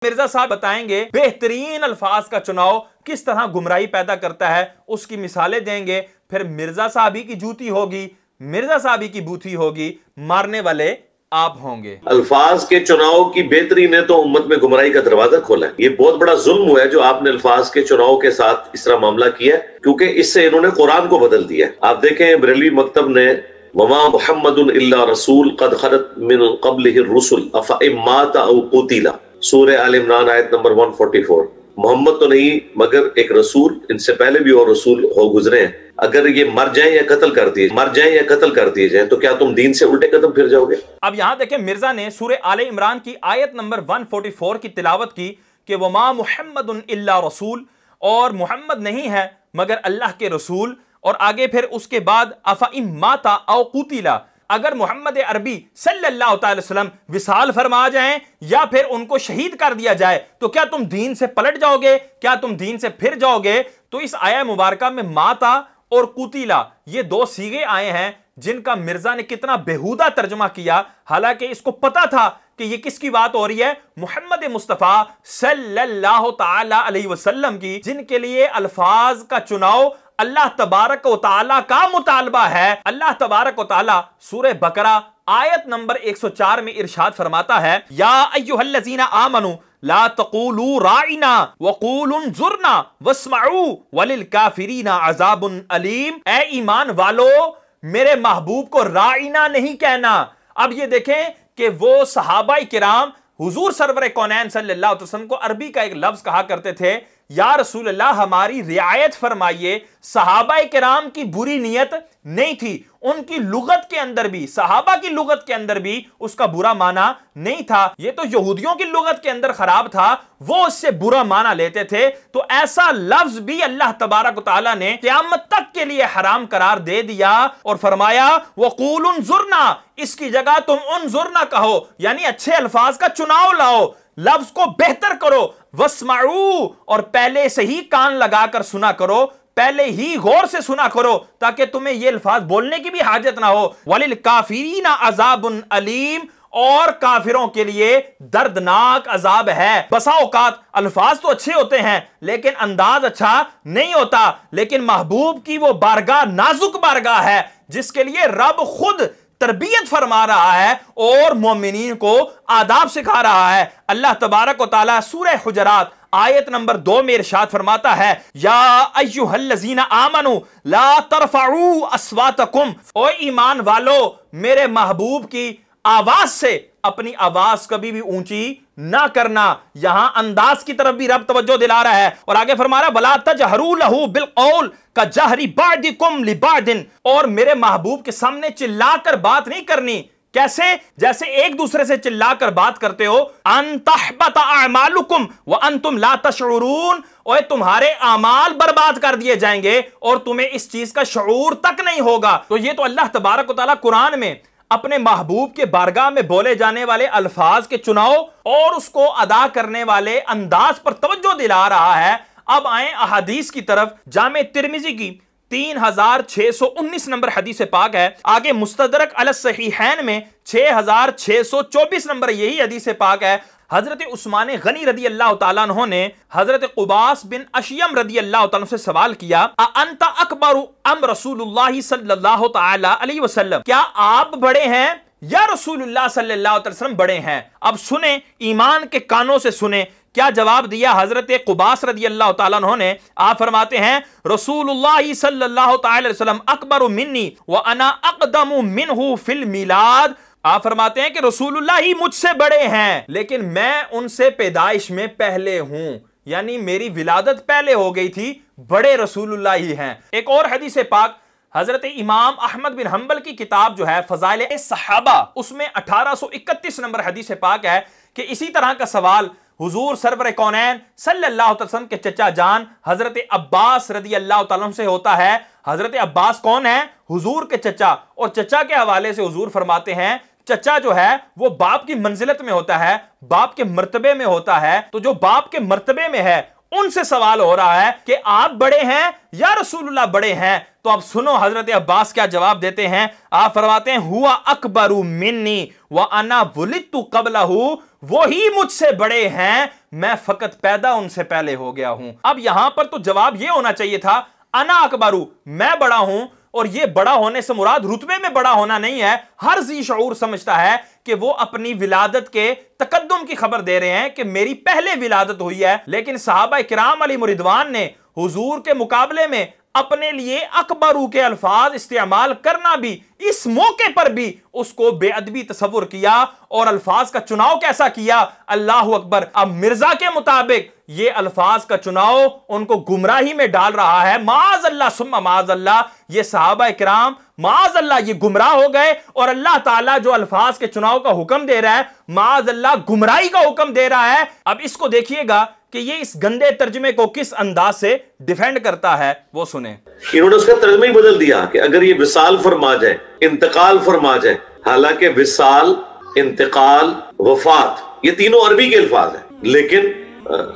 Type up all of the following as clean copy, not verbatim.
मिर्जा साहब बताएंगे बेहतरीन अल्फाज का चुनाव किस तरह गुमराही पैदा करता है, उसकी मिसालें देंगे। फिर मिर्जा साहब की जूती होगी, मिर्जा साहब की बूथी होगी, मारने वाले आप होंगे। अल्फाज के चुनाव की बेहतरी ने तो उम्मत में गुमराही का दरवाजा खोला है। ये बहुत बड़ा जुल्म हुआ है जो आपने अल्फाज के चुनाव के साथ इस तरह मामला किया है, क्योंकि इससे इन्होंने कुरान को बदल दिया। आप देखें बरेलवी मकतब ने वमा मुहम्मदुन इल्ला रसूल कद खलत मिन क़ब्लिहि रुसुल अफ़ा इन माता औ क़ुतिला, सूरह आल इमरान आयत नंबर 144। मोहम्मद तो नहीं मगर एक रसूल, इनसे पहले भी और रसूल हो गुजरे हैं। अगर ये मर जाएं या कत्ल कर दिए जाएं तो क्या तुम दीन से उल्टे कदम फिर जाओगे? अब यहां देखें, मिर्जा ने सूरह आले इमरान की आयत नंबर 144 की तिलावत की कि वमा मुहम्मदुन इल्ला रसूल, और मोहम्मद नहीं है मगर अल्लाह के रसूल। और आगे फिर उसके बाद अफा इम माता औ कुतिला, अगर मोहम्मद अरबी सल्लल्लाहु अलैहि वसल्लम विसाल फरमा जाएं या फिर उनको शहीद कर दिया जाए तो क्या तुम दीन से पलट जाओगे, क्या तुम दीन से फिर जाओगे? तो इस आया मुबारका में माता और कुतिला ये दो सीगे आए हैं जिनका मिर्जा ने कितना बेहुदा तर्जुमा किया, हालांकि इसको पता था कि ये किसकी बात हो रही है, मोहम्मद मुस्तफा सल्लल्लाहु ताला अलैहि वसल्लम की, जिनके लिए अल्फाज का चुनाव अल्लाह तबारक व तआला का मुतालबा है। अल्लाह तबारक व तआला सूरह बकरा आयत नंबर 104 में इरशाद फरमाता है, या अय्युहल्लज़ीना आमनू ला तक़ूलू राइना वक़ूलू ज़ुरना वस्मऊ वलिल काफिरीना अज़ाबुन अलीम। ए ईमान वालो, मेरे महबूब को राइना नहीं कहना। अब ये देखें कि वो सहाबाए किराम हुजूर सरवर कौनैन सल्लल्लाहु अलैहि वसल्लम को अरबी का एक लफ्ज कहा करते थे, या रसूल अल्लाह हमारी रियायत फरमाइए। सहाबाए किराम की बुरी नियत नहीं थी, उनकी लुगत के अंदर भी, सहाबा की लुगत के अंदर भी उसका बुरा माना नहीं था। ये तो यहूदियों की लुगत के अंदर खराब था, वो उससे बुरा माना लेते थे। तो ऐसा लफ्ज भी अल्लाह तबारक व तआला ने क़यामत तक के लिए हराम करार दे दिया और फरमाया वक़ूलू उन्ज़ुरना, इसकी जगह तुम उन्ज़ुरना कहो, यानी अच्छे अल्फाज का चुनाव लाओ, लफ्ज को बेहतर करो। वस्मऊ, और पहले से ही कान लगाकर सुना करो, पहले ही गौर से सुना करो ताकि तुम्हें ये अल्फाज बोलने की भी हाजत ना हो। वलिल काफिरीना अज़ाबुन अलीम, और काफिरों के लिए दर्दनाक अजाब है। बसा औकात अल्फाज तो अच्छे होते हैं लेकिन अंदाज अच्छा नहीं होता। लेकिन महबूब की वो बारगाह नाजुक बारगाह है जिसके लिए रब खुद तरबियत फरमा रहा है और मोमिनीन को आदाब सिखा रहा है। अल्लाह तबारक व तआला सूरह हुजरात आयत नंबर 2 में इरशाद फरमाता है, या अय्युहल्लज़ीना आमनू ला तरफ़ऊ अस्वातकुम, ओ ईमान वालो, मेरे महबूब की आवाज से अपनी आवाज कभी भी ऊंची ना करना। यहां अंदाज की तरफ भी रब तवज्जो दिला रहा है और आगे फरमा रहा है, वला तजहरू लहू बिलक़ौल का जहरी बादिकुम लिबादिन, और मेरे महबूब के सामने चिल्लाकर बात नहीं करनी। कैसे? जैसे एक दूसरे से चिल्लाकर बात करते हो। अन तहबत अमालुकुम व अंतुम ला तशऊरून, और तुम्हारे अमाल बर्बाद कर दिए जाएंगे और तुम्हें इस चीज का शऊर तक नहीं होगा। तो ये तो अल्लाह तबारक व तआला कुरान में अपने महबूब के बारगाह में बोले जाने वाले अल्फाज के चुनाव और उसको अदा करने वाले अंदाज पर तवज्जो दिला रहा है। अब आए अहादीस की तरफ। जामे तिर्मिज़ी की 3619 नंबर हदीस पाक है। आगे मुस्तदरक अल सहीहैन में 6624 नंबर यही हदीस पाक है। हजरत उस्मान गनी रदी अल्लाह तआला अन्हु ने हजरत कुबास बिन अशयम रदी अल्लाह तआला से सवाल किया, अंता अकबरु अम रसूलुल्लाह सल्लल्लाहु तआला अलैहि वसल्लम, क्या आप बड़े हैं या रसूलुल्लाह सल्लल्लाहु अलैहि वसल्लम बड़े हैं? अब सुने, ईमान के कानों से सुने, क्या जवाब दिया हजरत कुबास रदी अल्लाह तआला अन्हु ने। आप फरमाते हैं, रसूलुल्लाह सल्लल्लाहु तआला अलैहि वसल्लम अकबरु मिन्नी व अना अक़दमु मिन्हु फिल मिलाद। आप फरमाते हैं कि रसूलुल्लाह ही मुझसे बड़े हैं लेकिन मैं उनसे पैदाइश में पहले हूं, यानी मेरी विलादत पहले हो गई थी, बड़े रसूलुल्लाह ही हैं। एक और हदीस पाक हजरत इमाम अहमद बिन हंबल की किताब जो है फज़ाइल सहाबा, उसमें 1831 नंबर हदीस पाक है कि इसी तरह का सवाल हुजूर सरवर कौनैन सल्लल्लाहु अलैहि वसल्लम के चचा जान हजरत अब्बास रदी अल्लाह तआला से होता है। हजरत अब्बास कौन है? हुजूर के चचा। और चचा के हवाले से हुजूर फरमाते हैं, चचा जो है वो बाप की मंजिलत में होता है, बाप के मर्तबे में होता है। तो जो बाप के मर्तबे में है उनसे सवाल हो रहा है कि आप बड़े हैं या रसूलुल्लाह बड़े हैं। तो अब सुनो हजरत अब्बास क्या जवाब देते हैं। आप फरमाते हैं हुआ अकबरू मिन्नी व अना वुलिदतु कबलहू, वो ही मुझसे बड़े हैं, मैं फकत पैदा उनसे पहले हो गया हूं। अब यहां पर तो जवाब यह होना चाहिए था अना अकबरू, मैं बड़ा हूं। और यह बड़ा होने से मुराद रुतबे में बड़ा होना नहीं है। हर जी शऊर समझता है कि वो अपनी विलादत के तकद्दुम की खबर दे रहे हैं कि मेरी पहले विलादत हुई है। लेकिन सहाबा किराम अलैहिम रिदवान ने हुजूर के मुकाबले में अपने लिए अकबरू के अल्फाज इस्तेमाल करना भी, इस मौके पर भी उसको बेअदबी तस्वुर किया और अल्फाज का चुनाव कैसा किया, अल्लाह अकबर। अब मिर्जा के मुताबिक ये अल्फाज का चुनाव उनको गुमराही में डाल रहा है। माज़अल्लाह सुम्मा माज़अल्लाह, ये सहाबा किराम माज़अल्लाह ये गुमराह हो गए और अल्लाह ताला जो अल्फाज के चुनाव का हुक्म दे रहा है, माज़अल्लाह गुमराही का हुक्म दे रहा है। अब इसको देखिएगा कि ये इस गंदे तर्जमे को किस अंदाज से डिफेंड करता है, वो सुने। इन्होंने उसका तर्जमा ही बदल दिया कि अगर ये विसाल फरमा जाए, इंतकाल फरमा जाए। हालांकि विसाल, इंतकाल, वफात ये तीनों अरबी के अल्फाज हैं, लेकिन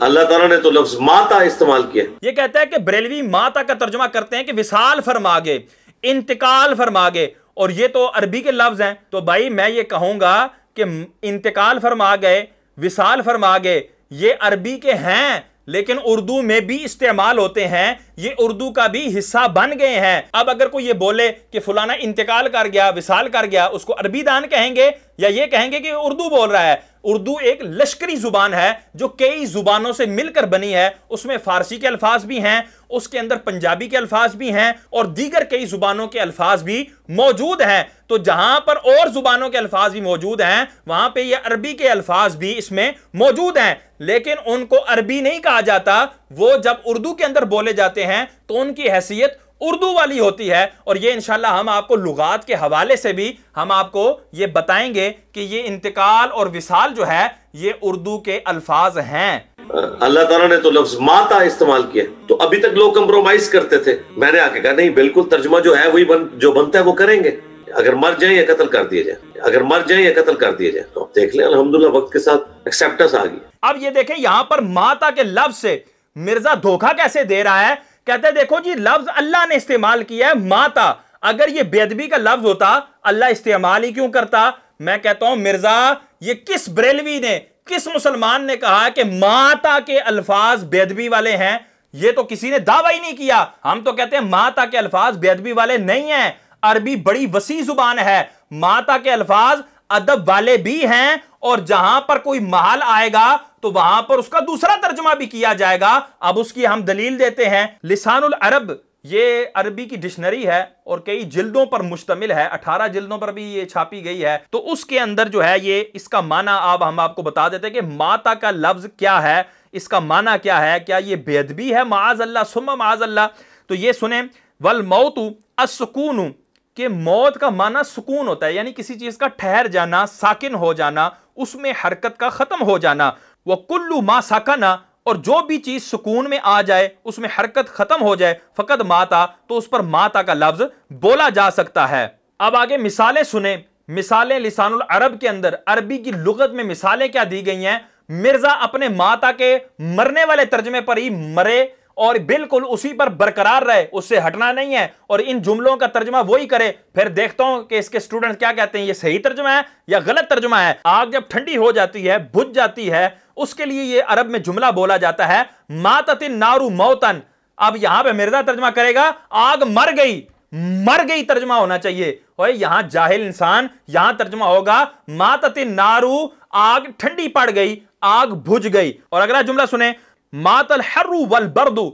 अल्लाह ताला ने तो लफ्ज माता इस्तेमाल किया। ये कहता है कि बरेलवी माता का तर्जुमा करते हैं कि विसाल फरमा गए, इंतकाल फरमा गए, और ये तो अरबी के लफ्ज हैं। तो भाई मैं ये कहूंगा कि इंतकाल फरमा गए, विसाल फरमा गए, ये अरबी के हैं लेकिन उर्दू में भी इस्तेमाल होते हैं, ये उर्दू का भी हिस्सा बन गए हैं। अब अगर कोई ये बोले कि फलाना इंतकाल कर गया, विसाल कर गया, उसको अरबी दान कहेंगे या ये कहेंगे कि उर्दू बोल रहा है। उर्दू एक लश्करी जुबान है जो कई जुबानों से मिलकर बनी है। उसमें फारसी के अल्फाज भी हैं, उसके अंदर पंजाबी के अल्फाज भी हैं और दीगर कई जुबानों के अल्फाज भी मौजूद हैं। तो जहां पर और जुबानों के अल्फाज भी मौजूद हैं, वहां पे ये अरबी के अल्फाज भी इसमें मौजूद हैं, लेकिन उनको अरबी नहीं कहा जाता। वो जब उर्दू के अंदर बोले जाते हैं तो उनकी हैसियत उर्दू वाली होती है। और ये इंशाल्लाह हम आपको लुगात के हवाले से भी हम आपको ये बताएंगे कि ये इंतकाल और विसाल जो है ये उर्दू के अल्फाज हैं। अल्लाह ताला ने तो लफ्ज माता इस्तेमाल किया। तो अभी तक लोग कंप्रोमाइज करते थे, मैंने आके कहा नहीं, बिल्कुल तर्जुमा जो है वही जो बनता है वो करेंगे। अगर मर जाए या कत्ल कर दिए जाए, अगर मर जाए या कत्ल कर दिए जाए। तो आप देख लें अल्हम्दुलिल्लाह वक्त के साथ एक्सेप्टेंस आ गई। अब ये देखें यहां पर माता के लफ्ज से मिर्जा धोखा कैसे दे रहा है। कहते हैं देखो जी लफ्ज अल्लाह ने इस्तेमाल किया है माता, अगर ये बेअदबी का लफ्ज होता अल्लाह इस्तेमाल ही क्यों करता। मैं कहता हूं मिर्जा ये किस बरेलवी ने, किस मुसलमान ने कहा कि माता के अल्फाज बेअदबी वाले हैं। ये तो किसी ने दावा ही नहीं किया। हम तो कहते हैं माता के अल्फाज बेअदबी वाले नहीं हैं। अरबी बड़ी वसी जुबान है, माता के अल्फाज अदब वाले भी हैं और जहां पर कोई महल आएगा तो वहां पर उसका दूसरा तर्जुमा भी किया जाएगा। अब उसकी हम दलील देते हैं। लिसानुल अरब ये अरबी की डिक्शनरी है और कई जिल्दों पर मुश्तमिल है, 18 जिल्दों पर भी ये छापी गई है। तो उसके अंदर जो है ये इसका माना अब हम आपको बता देते हैं कि माता का लफ्ज क्या है, इसका माना क्या है, क्या ये बेअदबी है माअज़ल्लाह सुम्मा माअज़ल्लाह। तो ये सुने वल मौतु अस्सुकूनु कि मौत का माना सुकून होता है, यानी किसी चीज का ठहर जाना, साकिन हो जाना, उसमें हरकत का खत्म हो जाना। वह कुल्लू मा साकना, और जो भी चीज सुकून में आ जाए, उसमें हरकत खत्म हो जाए, फकत माता, तो उस पर माता का लफ्ज बोला जा सकता है। अब आगे मिसालें सुने। मिसालें लिसानुल अरब के अंदर अरबी की लुगत में मिसालें क्या दी गई हैं। मिर्जा अपने माता के मरने वाले तर्जमे पर ही मरे और बिल्कुल उसी पर बरकरार रहे, उससे हटना नहीं है और इन जुमलों का तर्जुमा वही करे। फिर देखता हूं कि इसके स्टूडेंट्स क्या कहते हैं, ये सही तर्जुमा है या गलत तर्जुमा है। आग जब ठंडी हो जाती है, बुझ जाती है, उसके लिए ये अरब में जुमला बोला जाता है माततिन नारू मौतन। अब यहां पे मिर्जा तर्जुमा करेगा आग मर गई, मर गई तर्जुमा होना चाहिए। और यहां जाहिल इंसान यहां तर्जुमा होगा माततिन नारू, आग ठंडी पड़ गई, आग बुझ गई। और अगला जुमला सुने मातल हर्रु वल बर्दु,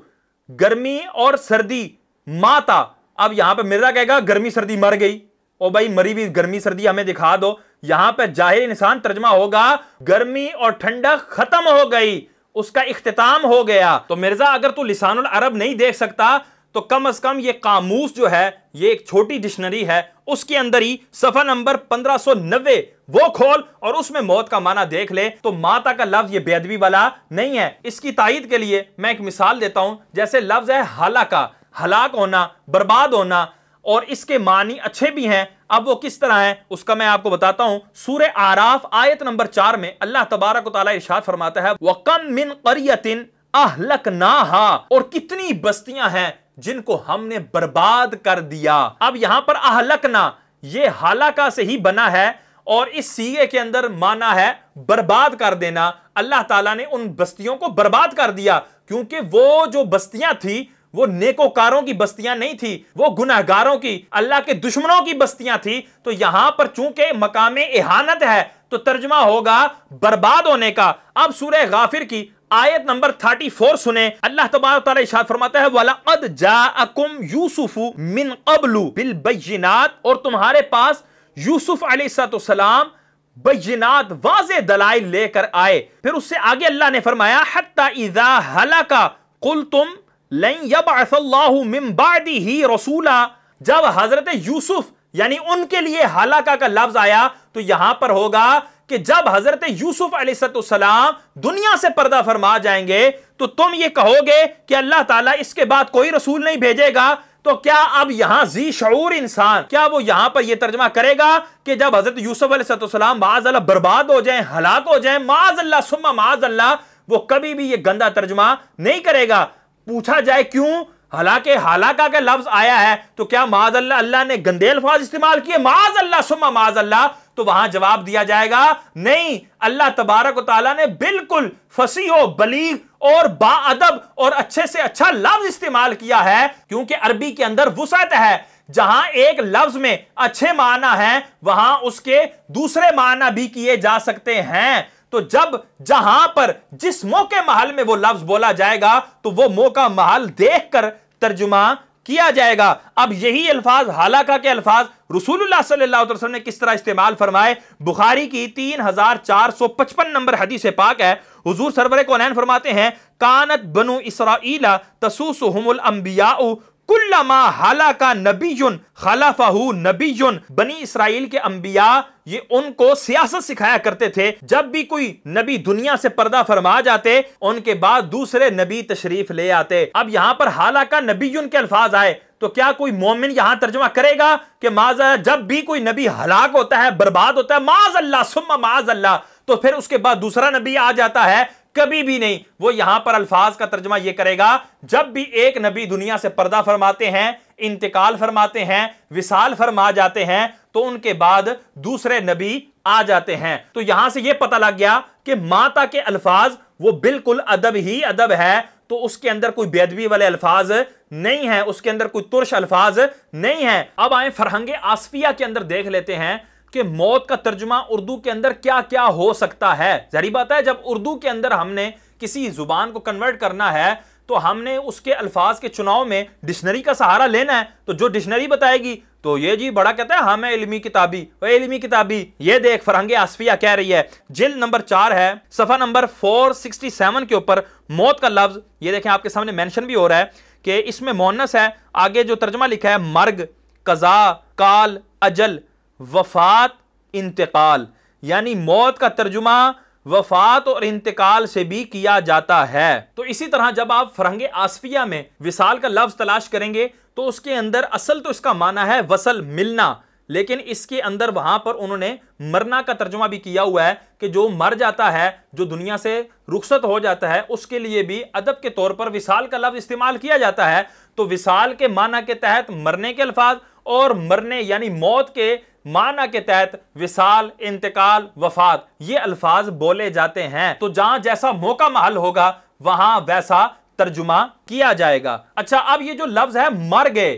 गर्मी और सर्दी माता। अब यहां पे मिर्जा कहेगा गर्मी सर्दी मर गई, ओ भाई मरी हुई गर्मी सर्दी हमें दिखा दो। यहां पे जाहिल इंसान तर्जमा होगा गर्मी और ठंडक खत्म हो गई, उसका इख्तिताम हो गया। तो मिर्जा अगर तू लिसानुल अरब नहीं देख सकता तो कम से कम ये कामूस जो है, ये एक छोटी डिक्शनरी है, उसके अंदर ही सफा नंबर 1590 वो खोल और उसमें मौत का माना देख ले। तो माता का लफ्ज ये बेअदबी वाला नहीं है। इसकी तायीद के लिए मैं एक मिसाल देता हूं। जैसे लफ्ज है हलाका, हलाक होना, बर्बाद होना, और इसके मानी अच्छे भी हैं। अब वो किस तरह है उसका मैं आपको बताता हूं। सूरह आराफ आयत नंबर 4 में अल्लाह तबारक व तआला इरशाद फरमाता है वकम मिन क़रियतिन अहलकनाहा, और कितनी बस्तियां हैं जिनको हमने बर्बाद कर दिया। अब यहां पर अहलकना ये हालाका से ही बना है और इस सीगे के अंदर माना है बर्बाद कर देना। अल्लाह ताला ने उन बस्तियों को बर्बाद कर दिया, क्योंकि वो जो बस्तियां थी वो नेकोकारों की बस्तियां नहीं थी, वो गुनाहगारों की, अल्लाह के दुश्मनों की बस्तियां थी। तो यहां पर चूंकि मकामे इहानत है तो तर्जुमा होगा बर्बाद होने का। अब सूरह गाफिर की आयत नंबर 34 सुने। अल्लाह तबारक व तआला इरशाद फरमाता है, वलक़द जाअकुम यूसुफु मिन क़ब्लु बिल बय्यिनात, और तुम्हारे पास यूसुफ अलैहिस्सलाम बय्यिनात वाज़े दलाइल लेकर आए। फिर उससे आगे अल्लाह ने फरमाया, हत्ता इज़ा हलका क़ुल्तुम लन यबअसल्लाहु मिन बादिही रसूला, जब हजरत यूसुफ यानी उनके लिए हलाका का लफ्ज आया तो यहां पर होगा कि जब हजरत यूसुफ अलैहिस्सलाम दुनिया से पर्दा फरमा जाएंगे तो तुम ये कहोगे कि अल्लाह ताला इसके बाद कोई रसूल नहीं भेजेगा। तो क्या अब यहां जी शऊर इंसान, क्या वो यहां पर यह तर्जमा करेगा कि जब हजरत यूसुफ अलैहिस्सलाम माअज़ल्लाह बर्बाद हो जाएं, हलाक हो जाएं, माअज़ल्लाह सुम्मा माअज़ल्लाह, वो कभी भी यह गंदा तर्जमा नहीं करेगा। पूछा जाए क्यों, हालांकि हालाका का लफ्ज आया है तो क्या माअज़ल्लाह अल्लाह ने गंदे अल्फाज इस्तेमाल किए, माअज़ल्लाह सुम्मा माअज़ल्लाह? तो वहां जवाब दिया जाएगा नहीं, अल्लाह तबारक व तआला ने बिल्कुल फसीह बलीग और बाअदब और अच्छे से अच्छा लफ्ज इस्तेमाल किया है, क्योंकि अरबी के अंदर वुसअत है। जहां एक लफ्ज में अच्छे माना है वहां उसके दूसरे माना भी किए जा सकते हैं। तो जब जहां पर जिस मौके महल में वो लफ्ज बोला जाएगा तो वो मौका महल देखकर तर्जुमा किया जाएगा। अब यही अल्फाज, हालाका के अल्फाज रसूलुल्लाह सल्लल्लाहु अलैहि वसल्लम ने किस तरह इस्तेमाल फरमाए। बुखारी की 3455 नंबर हदीस पाक है, हुजूर सरवर कौनैन फरमाते हैं, कानत बनु इसराईला तसूसुहुमुल अंबियाउ कुल्लमा हलाका नबीयुन खलफहु नबीयुन। बनी इसराइल के अंबिया ये उनको सियासत सिखाया करते थे। जब भी कोई नबी दुनिया से पर्दा फरमा जाते उनके बाद दूसरे नबी तशरीफ ले आते। अब यहां पर हालाका नबीयुन के अल्फाज आए तो क्या कोई मोमिन यहां तर्जुमा करेगा कि माज़ा जब भी कोई नबी हलाक होता है, बर्बाद होता है, माज़ल्लाह सुम्मा माज़ल्लाह, तो फिर उसके बाद दूसरा नबी आ जाता है? कभी भी नहीं। वो यहां पर अल्फाज का तर्जुमा यह करेगा, जब भी एक नबी दुनिया से पर्दा फरमाते हैं, इंतकाल फरमाते हैं, विसाल फरमा जाते हैं, तो उनके बाद दूसरे नबी आ जाते हैं। तो यहां से यह पता लग गया कि माता के अल्फाज वो बिल्कुल अदब ही अदब है, तो उसके अंदर कोई बेअदबी वाले अल्फाज नहीं है, उसके अंदर कोई तुर्श अल्फाज नहीं है। अब आए फरहंगे आसफिया के अंदर देख लेते हैं कि मौत का तर्जुमा उर्दू के अंदर क्या क्या हो सकता है। जारी बात है, जब उर्दू के अंदर हमने किसी जुबान को कन्वर्ट करना है तो हमने उसके अल्फाज के चुनाव में डिक्शनरी का सहारा लेना है। तो जो डिक्शनरी बताएगी तो ये जी बड़ा कहता है हमें इल्मी किताबी, वह इल्मी किताबी। ये देख फरहंगे आसफिया कह रही है, जिल्द नंबर 4 है, सफा नंबर 467 के ऊपर मौत का लफ्ज ये देखें आपके सामने मेंशन भी हो रहा है कि इसमें मोनस है। आगे जो तर्जुमा लिखा है मर्ग, कज़ा, काल, अजल, वफात, इंतकाल, यानी मौत का तर्जुमा वफात और इंतकाल से भी किया जाता है। तो इसी तरह जब आप फरहंगे आसफिया में विसाल का लफ्ज तलाश करेंगे तो उसके अंदर असल तो इसका माना है वसल, मिलना, लेकिन इसके अंदर वहां पर उन्होंने मरना का तर्जुमा भी किया हुआ है कि जो मर जाता है, जो दुनिया से रुखसत हो जाता है, उसके लिए भी अदब के तौर पर विसाल का लफ्ज इस्तेमाल किया जाता है। तो विसाल के माना के तहत मरने के अल्फाज और मरने यानी मौत के माना के तहत विसाल, इंतकाल, वफात ये अल्फाज बोले जाते हैं। तो जहां जैसा मौका महल होगा वहां वैसा तर्जुमा किया जाएगा। अच्छा, अब ये जो लफ्ज है मर गए,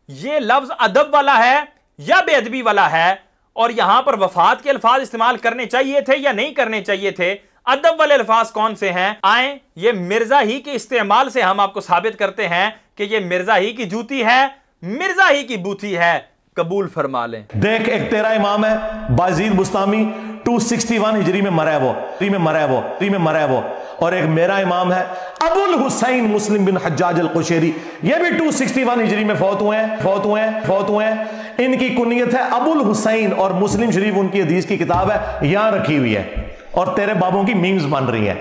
ये लफ्ज अदब वाला है या बेअदबी वाला है? और यहां पर वफात के अल्फाज इस्तेमाल करने चाहिए थे या नहीं करने चाहिए थे? अदब वाले अल्फाज कौन से हैं? आए ये मिर्जा ही के इस्तेमाल से हम आपको साबित करते हैं कि ये मिर्जा ही की जूती है, मिर्जा ही की बूथी है। कबूल फरमा लें। देख, एक तेरा इमाम है बाजीद बुस्तामी, 261 हिजरी में मरा है वो, और एक मेरा इमाम है अबुल हुसैन मुस्लिम बिन हज्जाज अल कुशैरी, ये भी 261 हिजरी में फौत हुए हैं। इनकी कुनियत है अबुल हुसैन और मुस्लिम शरीफ उनकी हदीस की किताब है, यहां रखी हुई है, और तेरे बाबों की मीम्स बन रही है।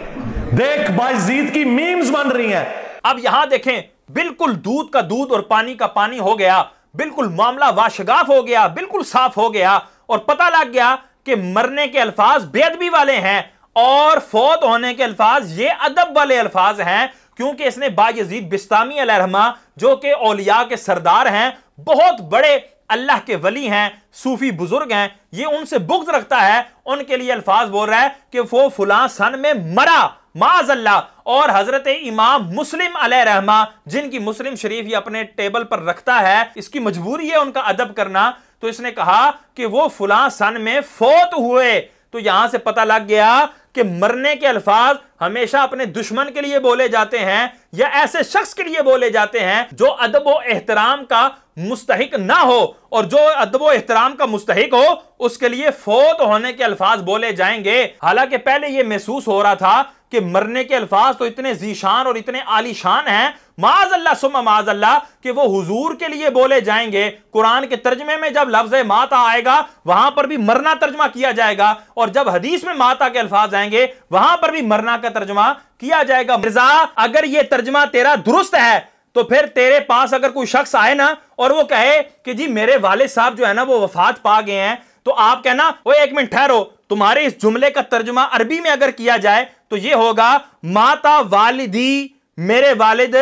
देख, बाजीद की मीम्स बन रही है। अब यहां देखें, बिल्कुल दूध का दूध और पानी का पानी हो गया, बिल्कुल मामला वाशगाफ हो गया, बिल्कुल साफ हो गया, और पता लग गया कि मरने के अल्फाज बेअदबी वाले हैं और फौत होने के अल्फाज ये अदब वाले अल्फाज हैं। क्योंकि इसने बायजीद बिस्तामी अलैहिर्रहमा, जो कि औलिया के सरदार हैं, बहुत बड़े अल्लाह के वली हैं, सूफी बुजुर्ग हैं, ये उनसे बुग़्ज़ रखता है, उनके लिए अल्फाज बोल रहा है कि वो फुलां सन में मरा माज़अल्लाह। और हजरत इमाम मुस्लिम अलैहिर्रहमा, जिनकी मुस्लिम शरीफ ये अपने टेबल पर रखता है, इसकी मजबूरी है उनका अदब करना, तो इसने कहा कि वो फुलां सन में फौत हुए। तो यहां से पता लग गया कि मरने के अल्फाज हमेशा अपने दुश्मन के लिए बोले जाते हैं या ऐसे शख्स के लिए बोले जाते हैं जो अदब व एहतराम का मुस्तहिक ना हो, और जो अदब व एहतराम का मुस्तहिक हो उसके लिए फौत होने के अल्फाज बोले जाएंगे। हालांकि पहले यह महसूस हो रहा था कि मरने के अल्फाज तो इतने जीशान और इतने आलीशान हैं, माज़अल्लाह सुम्मा माज़अल्लाह, कि वो हुजूर के लिए बोले जाएंगे। कुरान के तर्जमे में जब लफ्ज़ माता आएगा वहां पर भी मरना तर्जमा किया जाएगा, और जब हदीस में माता के अल्फाज आएंगे वहां पर भी मरना का तर्जमा किया जाएगा। मिर्जा, अगर ये तर्जमा तेरा दुरुस्त है तो फिर तेरे पास अगर कोई शख्स आए ना और वो कहे कि जी मेरे वालिद साहब जो है ना वो वफात पा गए हैं, तो आप कहना वो एक मिनट ठहरो, तुम्हारे इस जुमले का तर्जुमा अरबी में अगर किया जाए तो ये होगा माता वालिदी, मेरे वालिद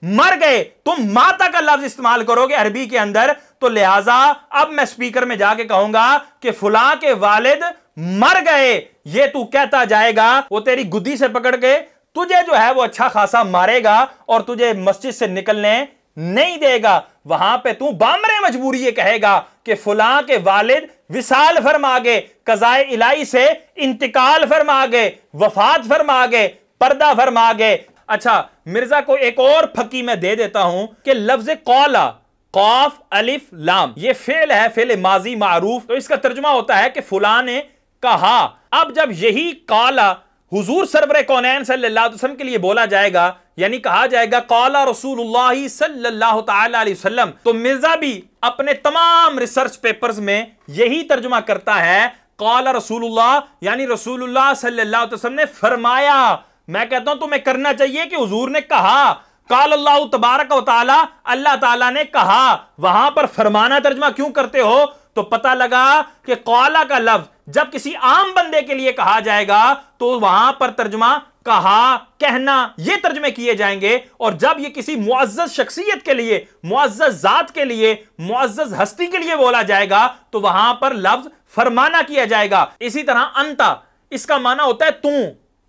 मर गए। तुम माता का लफ्ज इस्तेमाल करोगे अरबी के अंदर, तो लिहाजा अब मैं स्पीकर में जाके कहूंगा कि फुला के वालिद मर गए। ये तू कहता जाएगा, वो तेरी गुद्दी से पकड़ के तुझे जो है वो अच्छा खासा मारेगा और तुझे मस्जिद से निकलने नहीं देगा। वहां पे तू बामरे मजबूरी ये कहेगा कि फुला के वालिद विसाल फरमा गए, कज़ाए इलाही से इंतकाल फरमा गए, वफात फरमा गए, पर्दा फरमा गए। अच्छा, मिर्जा को एक और फकी मैं दे देता हूं कि लफ्ज कौला, कौफ अलिफ लाम, ये फेल है, फेल माजी मारूफ, तो इसका तर्जुमा होता है कि फुला ने कहा। अब जब यही कौला हुजूर सरवरे कौनैन सल्लल्लाहु अलैहि वसल्लम के लिए बोला जाएगा, यानी कहा जाएगा कौला रसूलुल्लाह सल्लल्लाहु तआला अलैहि वसल्लम, तो मिर्जा भी अपने तमाम रिसर्च पेपर्स में यही तर्जुमा करता है कौला रसूलुल्लाह, यानी रसूलुल्लाह सल्लल्लाहु अलैहि वसल्लम ने फरमाया। मैं कहता हूं तुम्हें करना चाहिए कि हुजूर ने कहा, काल अल्लाह तबारक व तआला, अल्लाह ताला ने कहा। वहां पर फरमाना तर्जुमा क्यों करते हो? तो पता लगा कि कौला का लफ्ज जब किसी आम बंदे के लिए कहा जाएगा तो वहां पर तर्जुमा कहा, कहना, ये तर्जुमे किए जाएंगे, और जब ये किसी मुअज़्ज़ज़ शख्सियत के लिए, मुअज़्ज़ज़ जात के लिए, मुअज़्ज़ज़ हस्ती के लिए बोला जाएगा तो वहां पर लफ्ज फरमाना किया जाएगा। इसी तरह अंता, इसका माना होता है तू,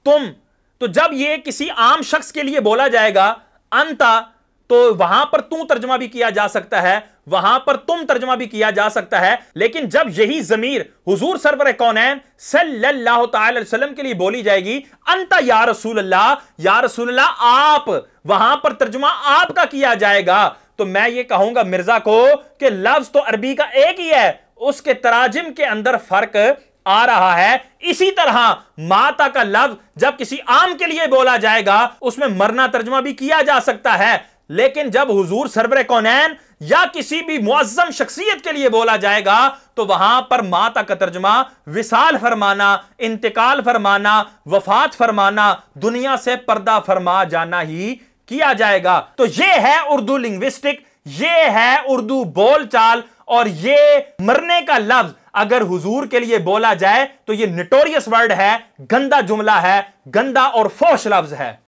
तुम, तो जब ये किसी आम शख्स के लिए बोला जाएगा अंता, तो वहां पर तू तर्जुमा भी किया जा सकता है, वहां पर तुम तर्जुमा भी किया जा सकता है। लेकिन जब यही जमीर हुजूर सरवर कौनैन सल्लल्लाहु तआला अलैहि वसल्लम के लिए बोली जाएगी, अंता या रसूल अल्लाह, या रसूल अल्लाह आप, वहां पर तर्जुमा आपका किया जाएगा। तो मैं ये कहूंगा मिर्जा को कि लफ्ज तो अरबी का एक ही है, उसके तराजिम के अंदर फर्क आ रहा है। इसी तरह माता का लफ्ज जब किसी आम के लिए बोला जाएगा उसमें मरना तर्जुमा भी किया जा सकता है, लेकिन जब हुजूर सरवरे कौनैन या किसी भी मुअज़्ज़म शख्सियत के लिए बोला जाएगा तो वहां पर माता का तर्जुमा विसाल फरमाना, इंतकाल फरमाना, वफात फरमाना, दुनिया से पर्दा फरमा जाना ही किया जाएगा। तो यह है उर्दू लिंग्विस्टिक, यह है उर्दू बोलचाल, और यह मरने का लफ्ज अगर हुजूर के लिए बोला जाए तो यह नोटोरियस वर्ड है, गंदा जुमला है, गंदा और फोश लफ्ज है।